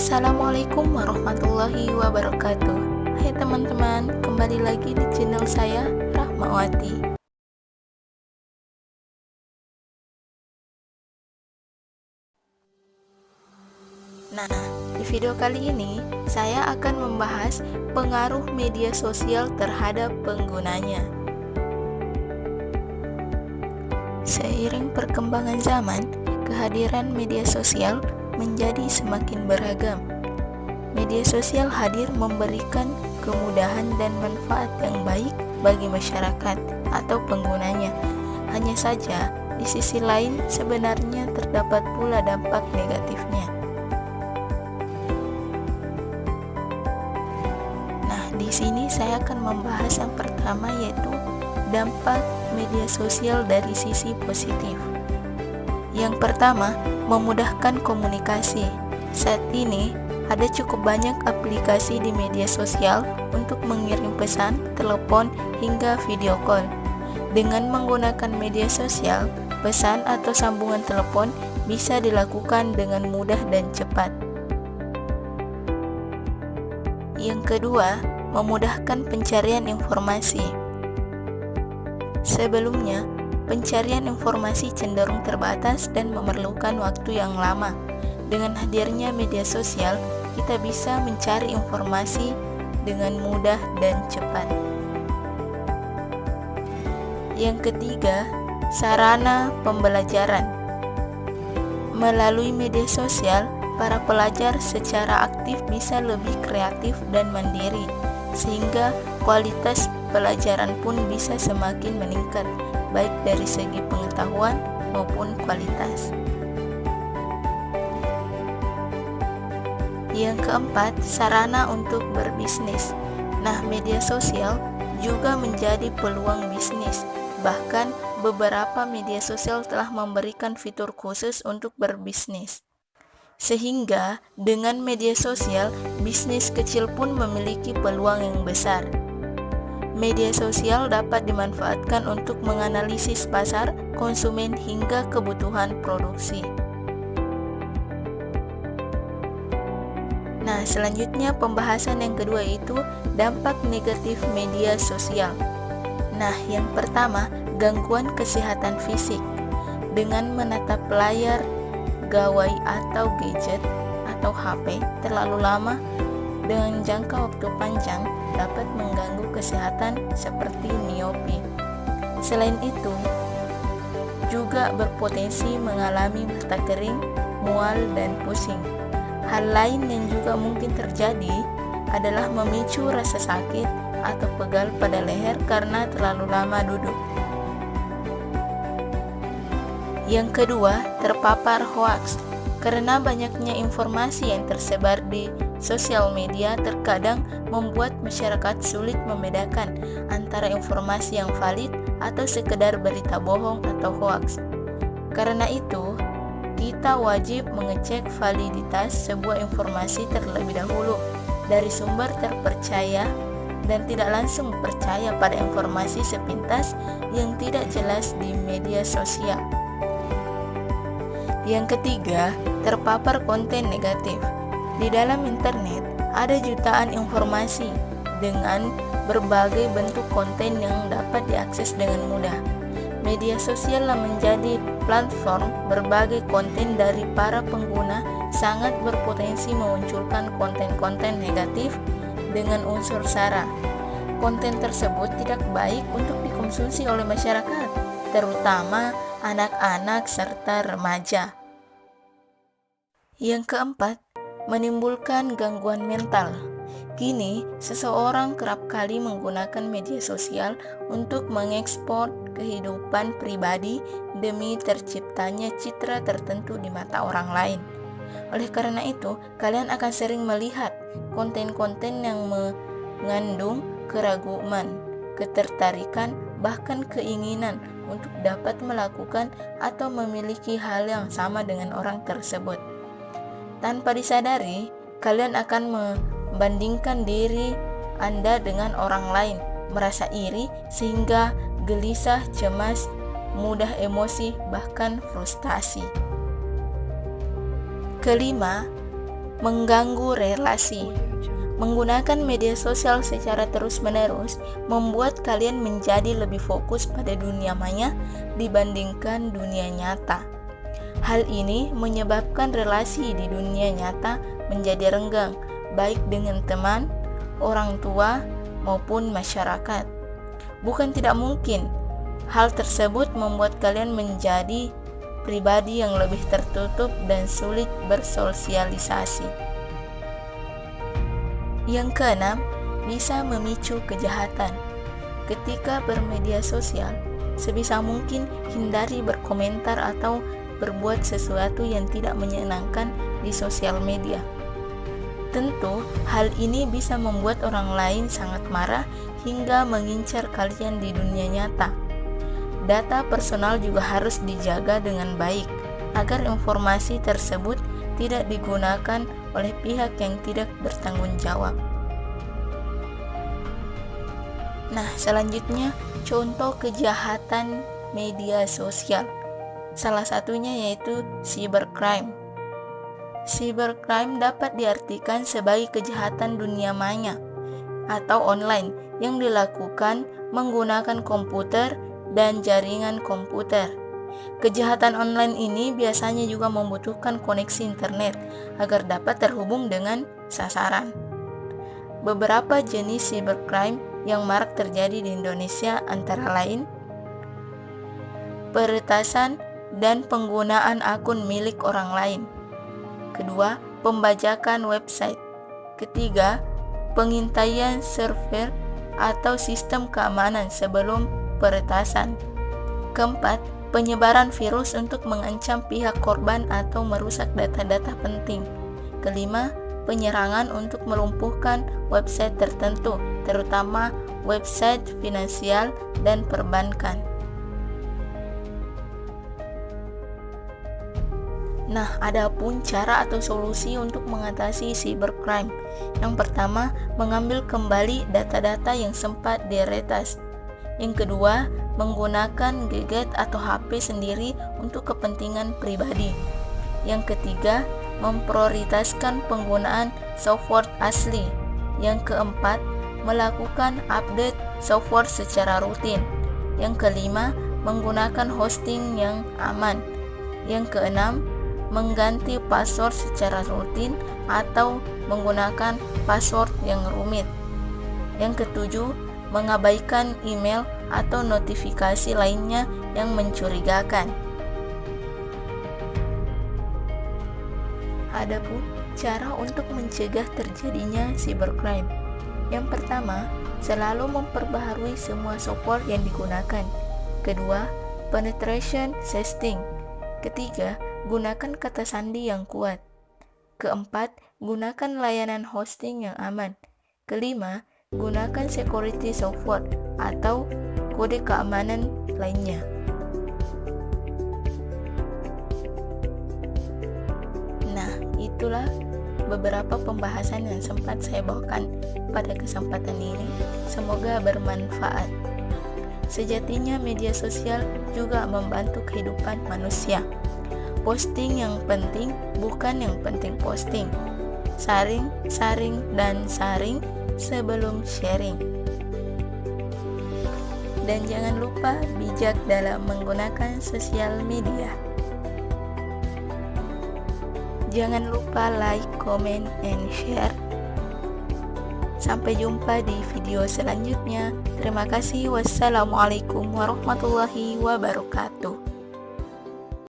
Assalamualaikum warahmatullahi wabarakatuh. Hai teman-teman, kembali lagi di channel saya, Rahmawati. Nah, di video kali ini saya akan membahas pengaruh media sosial terhadap penggunanya. Seiring perkembangan zaman, kehadiran media sosial menjadi semakin beragam. Media sosial hadir memberikan kemudahan dan manfaat yang baik bagi masyarakat atau penggunanya. Hanya saja, di sisi lain sebenarnya terdapat pula dampak negatifnya. Nah, di sini saya akan membahas yang pertama, yaitu dampak media sosial dari sisi positif. Yang pertama, memudahkan komunikasi. Saat ini ada cukup banyak aplikasi di media sosial untuk mengirim pesan, telepon, hingga video call. Dengan menggunakan media sosial, pesan atau sambungan telepon bisa dilakukan dengan mudah dan cepat. Yang kedua, memudahkan pencarian informasi. Sebelumnya, pencarian informasi cenderung terbatas dan memerlukan waktu yang lama. Dengan hadirnya media sosial, kita bisa mencari informasi dengan mudah dan cepat. Yang ketiga, sarana pembelajaran. Melalui media sosial, para pelajar secara aktif bisa lebih kreatif dan mandiri, sehingga kualitas pelajaran pun bisa semakin meningkat, baik dari segi pengetahuan maupun kualitas. Yang keempat, sarana untuk berbisnis. Nah, media sosial juga menjadi peluang bisnis. Bahkan beberapa media sosial telah memberikan fitur khusus untuk berbisnis. Sehingga dengan media sosial, bisnis kecil pun memiliki peluang yang besar. Media sosial dapat dimanfaatkan untuk menganalisis pasar, konsumen, hingga kebutuhan produksi. Nah, selanjutnya pembahasan yang kedua itu dampak negatif media sosial. Nah, yang pertama, gangguan kesehatan fisik. Dengan menatap layar, gawai atau gadget atau HP terlalu lama dengan jangka waktu panjang dapat mengganggu kesehatan seperti miopi. Selain itu, juga berpotensi mengalami mata kering, mual, dan pusing. Hal lain yang juga mungkin terjadi adalah memicu rasa sakit atau pegal pada leher karena terlalu lama duduk. Yang kedua, terpapar hoaks. Karena banyaknya informasi yang tersebar di sosial media terkadang membuat masyarakat sulit membedakan antara informasi yang valid atau sekedar berita bohong atau hoaks. Karena itu, kita wajib mengecek validitas sebuah informasi terlebih dahulu dari sumber terpercaya dan tidak langsung percaya pada informasi sepintas yang tidak jelas di media sosial. Yang ketiga, terpapar konten negatif. Di dalam internet ada jutaan informasi dengan berbagai bentuk konten yang dapat diakses dengan mudah. Media sosial menjadi platform berbagai konten dari para pengguna sangat berpotensi memunculkan konten-konten negatif dengan unsur sara. Konten tersebut tidak baik untuk dikonsumsi oleh masyarakat, terutama anak-anak serta remaja. Yang keempat, menimbulkan gangguan mental. Kini, seseorang kerap kali menggunakan media sosial untuk mengekspor kehidupan pribadi demi terciptanya citra tertentu di mata orang lain. Oleh karena itu, kalian akan sering melihat konten-konten yang mengandung keraguan, ketertarikan, bahkan keinginan untuk dapat melakukan atau memiliki hal yang sama dengan orang tersebut. Tanpa disadari, kalian akan membandingkan diri Anda dengan orang lain, merasa iri sehingga gelisah, cemas, mudah emosi, bahkan frustasi. Kelima, mengganggu relasi. Menggunakan media sosial secara terus-menerus membuat kalian menjadi lebih fokus pada dunia maya dibandingkan dunia nyata. Hal ini menyebabkan relasi di dunia nyata menjadi renggang, baik dengan teman, orang tua, maupun masyarakat. Bukan tidak mungkin, hal tersebut membuat kalian menjadi pribadi yang lebih tertutup dan sulit bersosialisasi. Yang keenam, bisa memicu kejahatan. Ketika bermedia sosial, sebisa mungkin hindari berkomentar atau berbuat sesuatu yang tidak menyenangkan di sosial media. Tentu, hal ini bisa membuat orang lain sangat marah hingga mengincar kalian di dunia nyata. Data personal juga harus dijaga dengan baik, agar informasi tersebut tidak digunakan oleh pihak yang tidak bertanggung jawab. Nah, selanjutnya contoh kejahatan media sosial. Salah satunya yaitu cybercrime. Cybercrime dapat diartikan sebagai kejahatan dunia maya atau online yang dilakukan menggunakan komputer dan jaringan komputer. Kejahatan online ini biasanya juga membutuhkan koneksi internet agar dapat terhubung dengan sasaran. Beberapa jenis cybercrime yang marak terjadi di Indonesia antara lain peretasan dan penggunaan akun milik orang lain. Kedua, pembajakan website. Ketiga, pengintaian server atau sistem keamanan sebelum peretasan. Keempat, penyebaran virus untuk mengancam pihak korban atau merusak data-data penting. Kelima, penyerangan untuk melumpuhkan website tertentu, terutama website finansial dan perbankan. Nah, adapun cara atau solusi untuk mengatasi cybercrime. Yang pertama, mengambil kembali data-data yang sempat diretas. Yang kedua, menggunakan gadget atau HP sendiri untuk kepentingan pribadi. Yang ketiga, memprioritaskan penggunaan software asli. Yang keempat, melakukan update software secara rutin. Yang kelima, menggunakan hosting yang aman. Yang keenam, mengganti password secara rutin atau menggunakan password yang rumit. Yang ketujuh, mengabaikan email atau notifikasi lainnya yang mencurigakan. Adapun cara untuk mencegah terjadinya cybercrime. Yang pertama, selalu memperbaharui semua software yang digunakan. Kedua, penetration testing. Ketiga, gunakan kata sandi yang kuat. Keempat, gunakan layanan hosting yang aman. Kelima, gunakan security software atau kode keamanan lainnya. Nah, itulah beberapa pembahasan yang sempat saya bawakan pada kesempatan ini. Semoga bermanfaat. Sejatinya media sosial juga membantu kehidupan manusia. Posting yang penting bukan yang penting posting. Saring, dan saring sebelum sharing. Dan jangan lupa bijak dalam menggunakan sosial media. Jangan lupa like, comment, and share. Sampai jumpa di video selanjutnya. Terima kasih. Wassalamualaikum warahmatullahi wabarakatuh.